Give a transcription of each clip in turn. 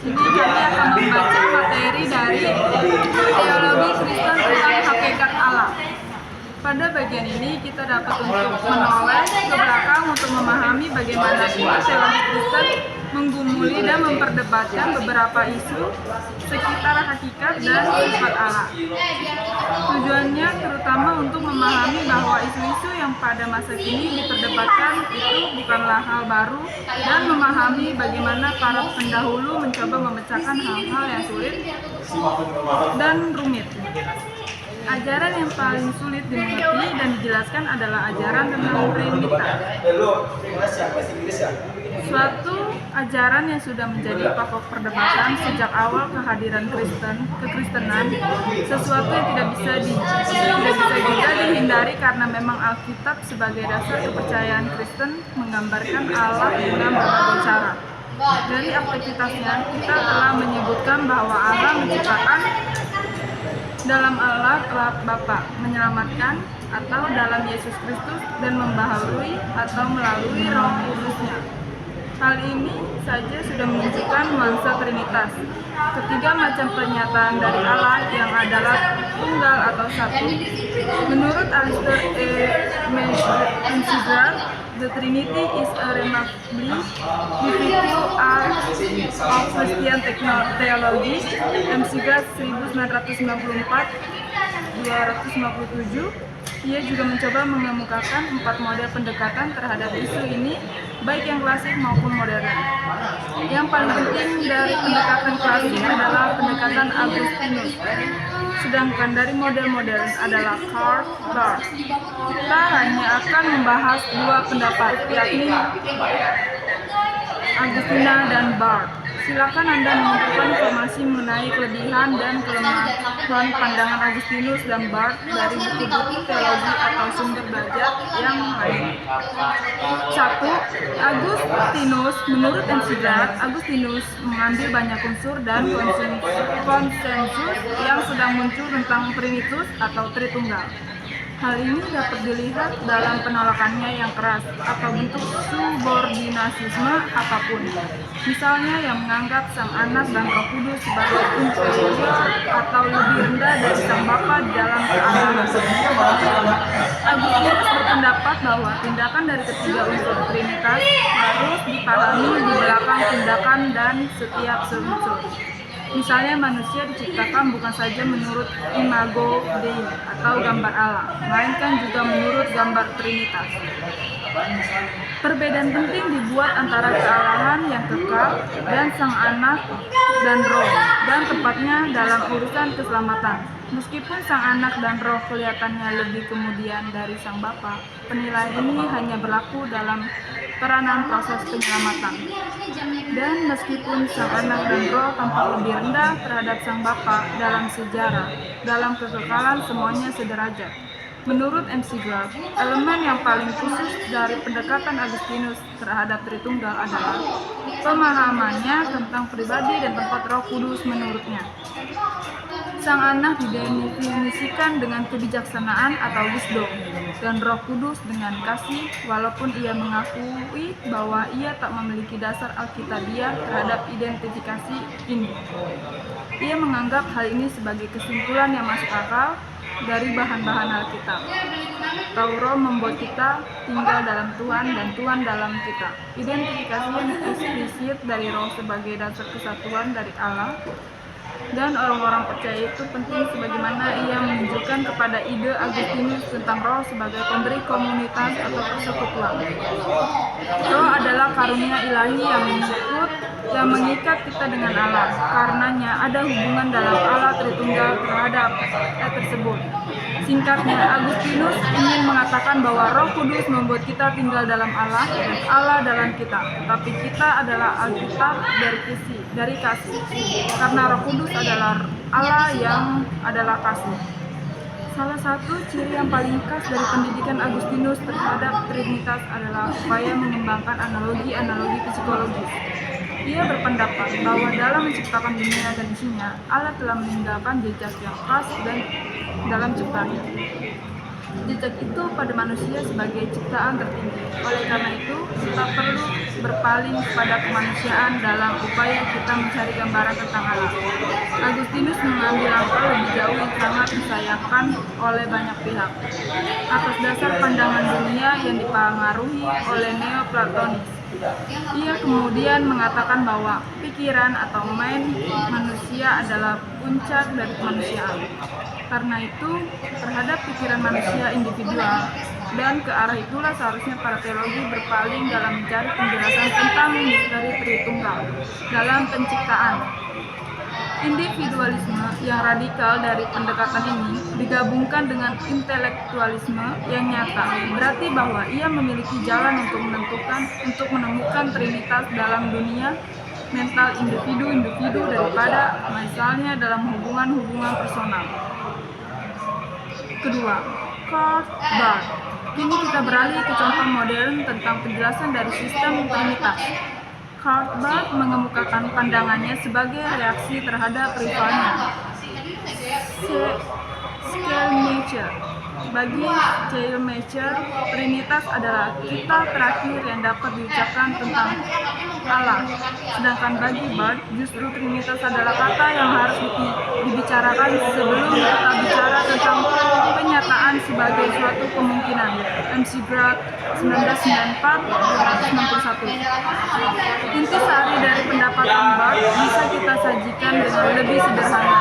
sini kami akan membaca materi dari teologi Kristen tentang hakikat Allah. Pada bagian ini kita dapat untuk menoleh ke belakang untuk memahami bagaimana teologi Kristen menggumuli dan memperdebatkan beberapa isu sekitar hakikat dan sifat Allah. Tujuannya terutama untuk memahami bahwa isu-isu yang pada masa kini diperdebatkan itu bukanlah hal baru dan memahami bagaimana para pendahulu mencoba memecahkan hal-hal yang sulit dan rumit. Ajaran yang paling sulit dimengerti dan dijelaskan adalah ajaran tentang Trinitas. Suatu ajaran yang sudah menjadi pokok perdebatan sejak awal kehadiran kekristenan, sesuatu yang tidak bisa juga dihindari karena memang Alkitab sebagai dasar kepercayaan Kristen menggambarkan Allah dengan berbagai cara. Dari aktivitasnya, kita telah menyebutkan bahwa Allah menciptakan, dalam Allah Bapa menyelamatkan, atau dalam Yesus Kristus, dan membaharui atau melalui Roh Kudus-Nya. Hal ini saja sudah menunjukkan nuansa Trinitas. Ketiga macam pernyataan dari Allah yang adalah tunggal atau satu. Menurut Alistair McGrath, the Trinity is a remarkably difficult art of Christian theology. McGrath 1994-257. Ia juga mencoba mengemukakan 4 model pendekatan terhadap isu ini, baik yang klasik maupun modern. Yang paling penting dari pendekatan klasik adalah pendekatan Agustinus, sedangkan dari model modern adalah Karl Barth. Kita hanya akan membahas 2 pendapat, yakni Agustina dan Barth. Silakan Anda mengumpulkan informasi mengenai kelebihan dan kelemahan pandangan Agustinus dan Barth dari buku-buku teologi atau sumber belajar yang lain. 1. Agustinus. Menurut McGrath, Agustinus mengambil banyak unsur dan konsensus yang sedang muncul tentang Trinitas atau Tritunggal. Hal ini dapat dilihat dalam penolakannya yang keras atau bentuk subordinasisme apapun. Misalnya yang menganggap Sang Anak dan Roh Kudus sebagai inferior atau lebih rendah dari Sang Bapa dalam kealaman. Agustinus berpendapat bahwa tindakan dari ketiga unsur Trinitas harus dipahami di belakang tindakan dan setiap unsur. Misalnya manusia diciptakan bukan saja menurut imago Dei atau gambar Allah, melainkan juga menurut gambar Trinitas. Perbedaan penting dibuat antara kealahan yang kekal dan Sang Anak dan Roh, dan tepatnya dalam urusan keselamatan. Meskipun Sang Anak dan Roh kelihatannya lebih kemudian dari Sang Bapa, penilaian ini hanya berlaku dalam peranan proses penyelamatan. Dan meskipun Sang Anak dan Roh tampak lebih rendah terhadap Sang Bapa dalam sejarah, dalam kekekalan semuanya sederajat. Menurut McGrath, elemen yang paling khusus dari pendekatan Agustinus terhadap Tritunggal adalah pemahamannya tentang pribadi dan tempat Roh Kudus menurutnya. Sang Anak didefinisikan dengan kebijaksanaan atau wisdom, dan Roh Kudus dengan kasih, walaupun ia mengakui bahwa ia tak memiliki dasar alkitabiah terhadap identifikasi ini. Ia menganggap hal ini sebagai kesimpulan yang masuk akal dari bahan-bahan Alkitab. Taurat membuat kita tinggal dalam Tuhan dan Tuhan dalam kita. Identifikasi yang eksplisit dari Roh sebagai dasar kesatuan dari Allah dan orang-orang percaya itu penting sebagaimana ia menunjukkan kepada ide Agustinus tentang Roh sebagai pemberi komunitas atau persekutuan. Roh adalah karunia ilahi yang mengikat kita dengan Allah. Karenanya ada hubungan dalam Allah Tritunggal terhadap tersebut. Singkatnya, Agustinus ingin mengatakan bahwa Roh Kudus membuat kita tinggal dalam Allah dan Allah dalam kita. Tetapi kita adalah Alkitab dari kasih. Karena Roh Kudus adalah Allah yang adalah kasih. Salah satu ciri yang paling khas dari pendidikan Agustinus terhadap Trinitas adalah upaya mengembangkan analogi-analogi psikologis. Ia berpendapat bahwa dalam menciptakan dunia dan isinya, Allah telah meninggalkan jejak yang khas dan dalam ciptaannya. Jejak itu pada manusia sebagai ciptaan tertinggi. Oleh karena itu, kita perlu berpaling kepada kemanusiaan dalam upaya kita mencari gambaran tentang Allah. Agustinus mengambil langkah lebih jauh yang sangat disayangkan oleh banyak pihak. Atas dasar pandangan dunia yang dipengaruhi oleh Neoplatonis, ia kemudian mengatakan bahwa pikiran atau mind manusia adalah puncak dari kemanusiaan. Karena itu, terhadap pikiran manusia individual, dan ke arah itulah seharusnya para teologi berpaling dalam mencari penjelasan tentang misteri Tritunggal dalam penciptaan. Individualisme yang radikal dari pendekatan ini digabungkan dengan intelektualisme yang nyata, berarti bahwa ia memiliki jalan untuk menemukan trinitas dalam dunia mental individu-individu daripada misalnya dalam hubungan-hubungan personal. Kedua, Karl Barth. Kini kita beralih ke contoh modern tentang penjelasan dari sistem trinitas. Karl Barth mengemukakan pandangannya sebagai reaksi terhadap rivalnya, Schleiermacher. Bagi Schleiermacher, trinitas adalah kita terakhir yang dapat diucapkan tentang Allah. Sedangkan bagi Barth, justru trinitas adalah kata yang harus dibicarakan sebelum kita bicara tentang penyataan sebagai suatu kemungkinan. MC Grad 1994-261. Intisari dari pendapatan Barth bisa kita sajikan dengan lebih sederhana,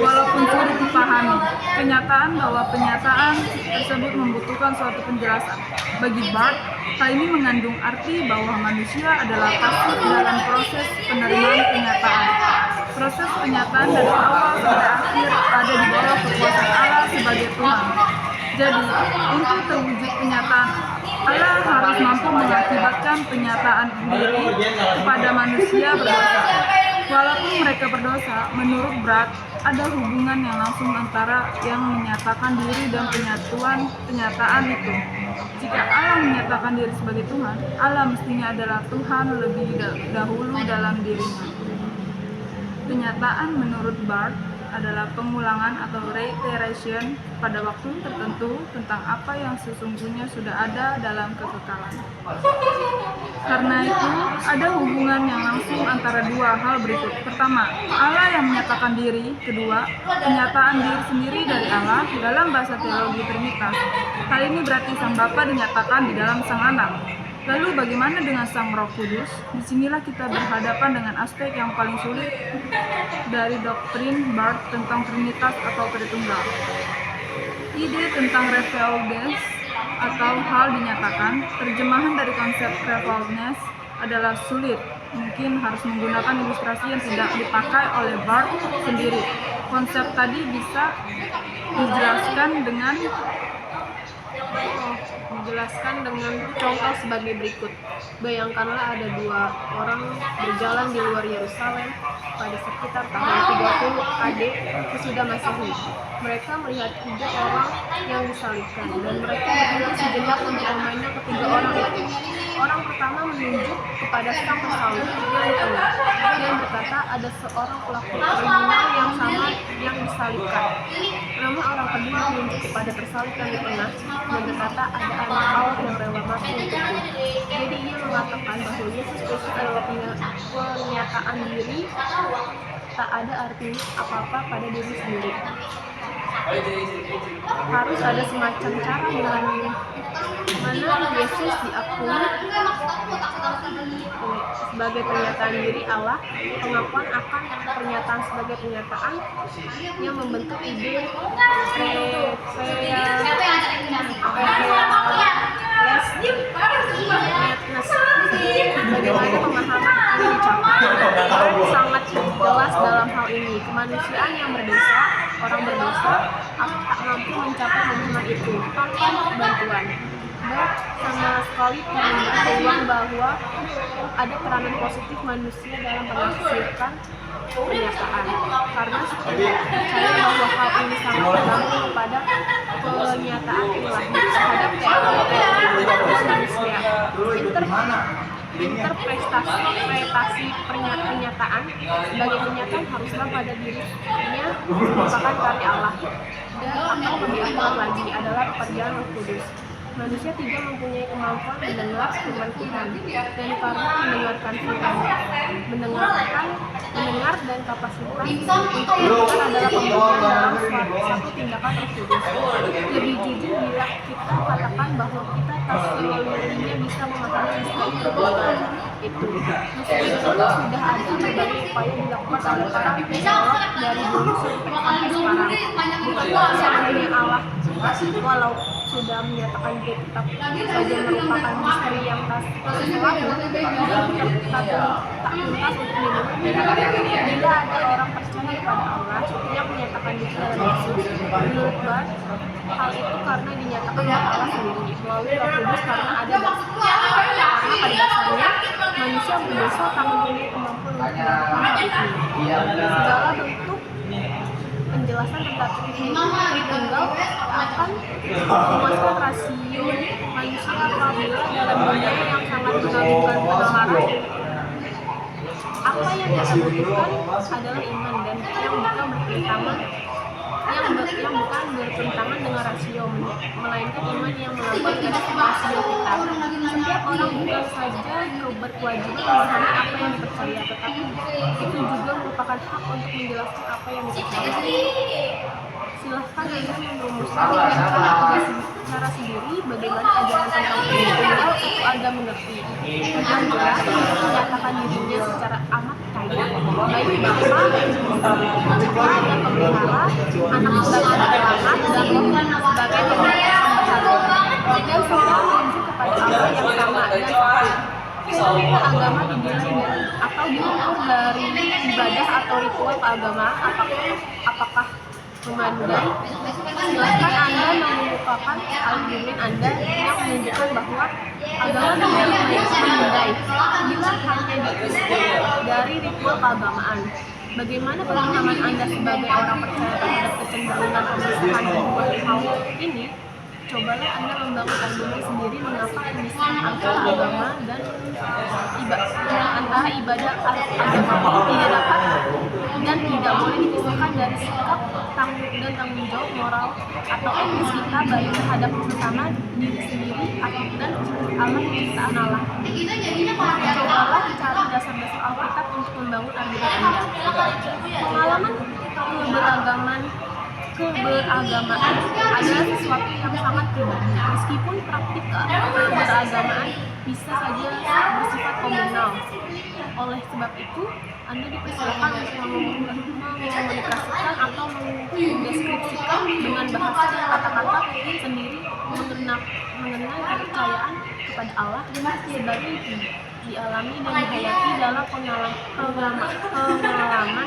walaupun sulit dipahami. Kenyataan bahwa penyataan tersebut membutuhkan suatu penjelasan. Bagi Barth, hal ini mengandung arti bahwa manusia adalah pasif dalam proses penerimaan kenyataan. Proses penyataan dari awal sampai akhir ada di bawah kekuasaan Allah sebagai Tuhan. Jadi, untuk terwujud penyataan Allah harus mampu mengakibatkan penyataan diri kepada manusia berdosa. Walaupun mereka berdosa, menurut Barth, ada hubungan yang langsung antara yang menyatakan diri dan penyataan itu. Jika Allah menyatakan diri sebagai Tuhan, Allah mestinya adalah Tuhan lebih dahulu dalam dirinya. Kenyataan menurut Barth adalah pengulangan atau reiteration pada waktu tertentu tentang apa yang sesungguhnya sudah ada dalam kekekalan. Karena itu, ada hubungan yang langsung antara dua hal berikut. Pertama, Allah yang menyatakan diri. Kedua, kenyataan diri sendiri dari Allah dalam bahasa teologi Trinitas. Hal ini berarti Sang Bapa dinyatakan di dalam Sang Anak. Lalu bagaimana dengan Sang Roh Kudus? Disinilah kita berhadapan dengan aspek yang paling sulit dari doktrin Barth tentang Trinitas atau Tritunggal. Ide tentang revealness atau hal dinyatakan, terjemahan dari konsep revealness adalah sulit. Mungkin harus menggunakan ilustrasi yang tidak dipakai oleh Barth sendiri. Konsep tadi bisa dijelaskan dengan contoh sebagai berikut. Bayangkanlah ada dua orang berjalan di luar Yerusalem pada sekitar tahun 30 AD sesudah Masehi. Mereka melihat 3 orang yang disalibkan dan mereka berhenti sejenak untuk memandang ketiga orang itu. Orang pertama menunjuk kepada sang pesalib yang di tengah dan berkata ada seorang pelaku kriminal yang sama yang disalibkan. Namun orang kedua menunjuk kepada tersalib yang di tengah dan berkata ada anak Allah yang rela mati untukku. Jadi ia mengatakan bahwa Yesus Kristus adalah pernyataan diri, tak ada artinya apa-apa pada diri sendiri. Harus ada semacam cara dengan mana Yesus diakui sebagai pernyataan diri Allah, pengakuan akan pernyataan sebagai pernyataan yang membentuk ide bagaimana pemahaman ini dicapai. Sangat jelas dalam hal ini, kemanusiaan yang berdosa, orang berdosa tak mampu mencapai pemahaman itu tanpa bantuan. Barth sama sekali tidak peluang bahwa ada peranan positif manusia dalam menafsirkan pernyataan, karena percaya bahwa hal ini sangat tergantung kepada kenyataan ilahi terhadap manusia. Interpretasi pernyataan sebagai kenyataan haruslah pada dirinya merupakan karya Allah, dan atau lebih akurat lagi adalah pekerjaan Roh Kudus. Manusia tidak mempunyai kemampuan mendengar firman Tuhan, dan karena mendengar dan kapasitas untuk mendengar adalah pemberian dalam satu tindakan Roh Kudus. Lebih jujur bila kita katakan bahwa kita tak seluruhnya bisa memahami misteri kebenaran itu. Meskipun sudah ada berbagai upaya dilakukan oleh para teolog dari dulu sampai sekarang, bukan hanya Allah walau sudah menyatakan dia tetap saja merupakan misteri yang tak tuntas untuk dimengerti. Bila ada orang percaya kepada Allah yang menyatakan diri dalam Yesus, menurut Bart, hal itu karena dinyatakan oleh Allah sendiri melalui Roh Kudus, karena pada dasarnya manusia berdosa tak mempunyai kemampuan untuk melakukan hal itu. Segala bentuk penjelasan tentang Tritunggal akan memuaskan rasio manusia apabila dalam dunia yang sangat mengagumkan penalaran, apa yang kita butuhkan adalah iman, dan yang bukan bertentangan dengan rasio, melainkan iman yang melampaui rasio kita. Setiap orang bukan saja berkewajiban memahami apa yang dipercaya, tetapi itu juga merupakan hak untuk menjelaskan apa yang dipercaya. Silahkan Anda merumuskan cara sendiri bagaimana ajaran tentang Tritunggal itu Anda mengerti. Yang jelas, menyatakan dirinya secara amat kaya, baik Bapa dan Pemelihara, Anak sebagai penyelamat, dan Roh sebagai pembaharu, dan semua menuju kepada Allah yang sama dan satu. Fenomena agama dinilai atau diukur dari ibadah atau ritual keagamaan, apakah memadai? Silahkan Anda mengemukakan argumen Anda yang menunjukkan bahwa agama tidak memadai bila hanya diukur dari ritual keagamaan. Bagaimana pemahaman Anda sebagai orang percaya terhadap kecenderungan pemisahan kedua hal ini? Cobalah Anda membangun argumen sendiri mengapa pemisahan antara agama dan ibadah agama tidak dapat dan tidak boleh dipisahkan dari sikap dan tanggung jawab moral atau etis kita baik terhadap sesama, diri sendiri, dan alam ciptaan Allah. Cobalah cari dasar-dasar Alkitab untuk membangun argumen Anda. Pengalaman keberagamaan adalah sesuatu yang sangat pribadi, meskipun praktik keberagamaan bisa saja bersifat komunal. Oleh sebab itu, Anda dipersilakan untuk mengomunikasikan atau mendeskripsikan dengan bahasa dan kata-kata sendiri mengenai kepercayaan kepada Allah sebagai dialami dan dihayati dalam pengalaman keberagamaan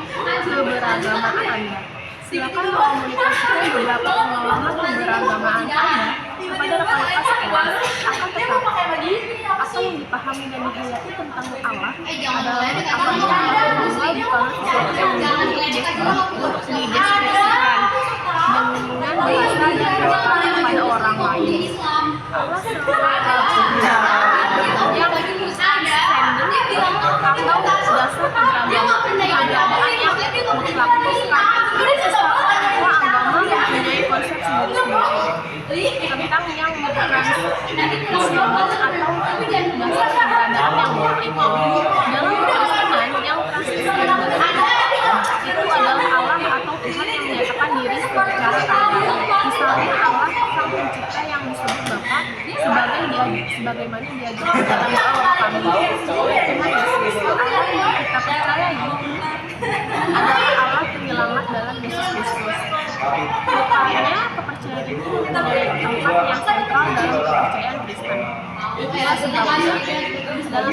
Anda. Silakan mengomunikasikan beberapa pengalaman keberagamaan Anda kepada rekan-rekan sekelas. Akan tetapi, apa yang dipahami dan dihayati tentang Allah adalah apabila Tritunggal bukanlah sesuatu yang untuk dideskripsikan dengan bahasa dan kata kepada orang lain. Allah yang atau dasar keberadaan yang mutlak. Semua agama mempunyai konsep sendiri-sendiri tentang yang transgenderisme atau dasar keberadaan yang mutlak. Dalam Kristen yang transgenderisme itu adalah Allah atau Tuhan yang menyatakan diri secara kaya. Misalnya Allah sang pencipta yang disebut Bapa sebagaimana diajarkan dalam doa kami oleh Tuhan Yesus. Allah yang kita percayai adalah Allah penyelamat dalam Yesus Kristus. Rupanya kepercayaan itu mempunyai tempat yang sentral dalam kepercayaan Kristen. Itulah sebabnya dalam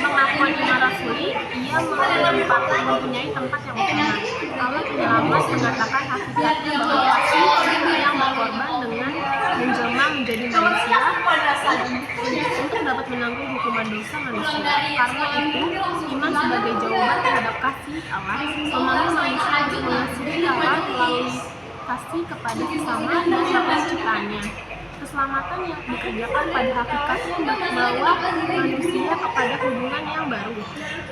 pengakuan iman rasuli, ia mempunyai tempat yang utama. Allah penyelamat mengatakan hakikatnya bahwa kasih yang berkorban dengan menjelma menjadi manusia untuk dapat menanggung hukuman dosa manusia. Karena itu, iman sebagai jawaban terhadap kasih Allah memanggil manusia untuk mengasihi Allah melalui kasih kepada sesama dan kepada ciptaannya. Keselamatan yang dikerjakan pada hakikatnya membawa manusia kepada hubungan yang baru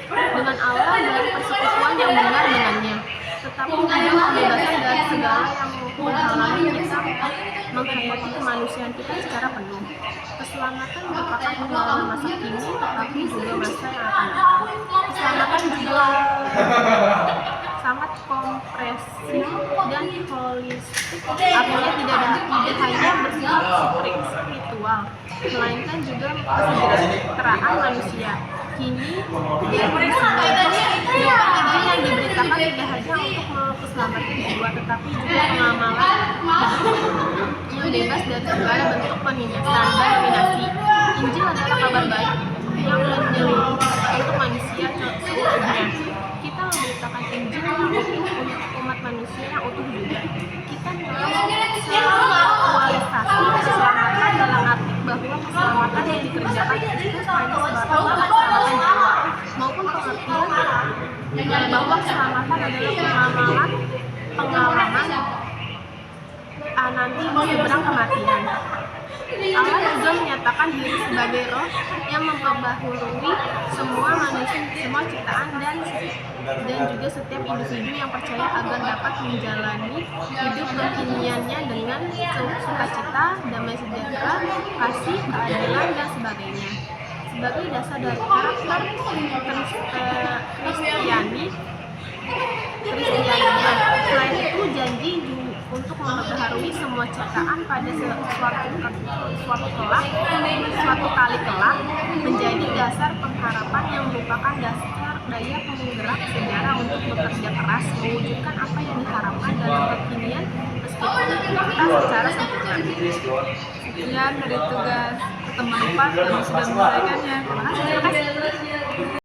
dengan Allah dan persekutuan yang benar dengannya, tetapi juga pembebasan dari segala yang menghalangi kita menghayati kemanusiaan kita secara penuh. Keselamatan merupakan pengalaman masa kini, tetapi juga masa yang akan datang. Keselamatan juga sangat komprehensif dan holistik, artinya tidak hanya bersifat spiritual, melainkan juga kesejahteraan manusia. Kini, Injil yang diberitakan tidak hanya untuk keselamatan jiwa, tetapi juga pengamalan yang bebas dari segala bentuk penindasan dan dominasi. Injil adalah kabar baik yang menyeluruh untuk manusia seluruhnya. Kita memberitakan Injil yang utuh untuk umat manusia yang utuh juga. Kita mengaktualisasi keselamatan dalam arti bahwa keselamatan yang dikerjakan Kristus hanya sebatas keselamatan jiwa, maupun pengertian bahwa keselamatan adalah pengalaman nanti di seberang kematian. Allah juga menyatakan diri sebagai roh yang memperbaharui semua manusia, semua ciptaan dan juga setiap individu yang percaya agar dapat menjalani hidup kekiniannya dengan sukacita, damai sejahtera, kasih, keadilan, dan sebagainya. Sebagai dasar dari karakter Kristianinya. Selain itu, janji untuk memperbaharui semua ciptaan pada suatu kali kelak menjadi dasar pengharapan yang merupakan dasar daya penggerak sejarah untuk bekerja keras mewujudkan apa yang diharapkan dalam kekinian meskipun kita secara sempurna. Sekian dari tugas pertemuan 4 kami sudah menyelesaikannya. Terima kasih.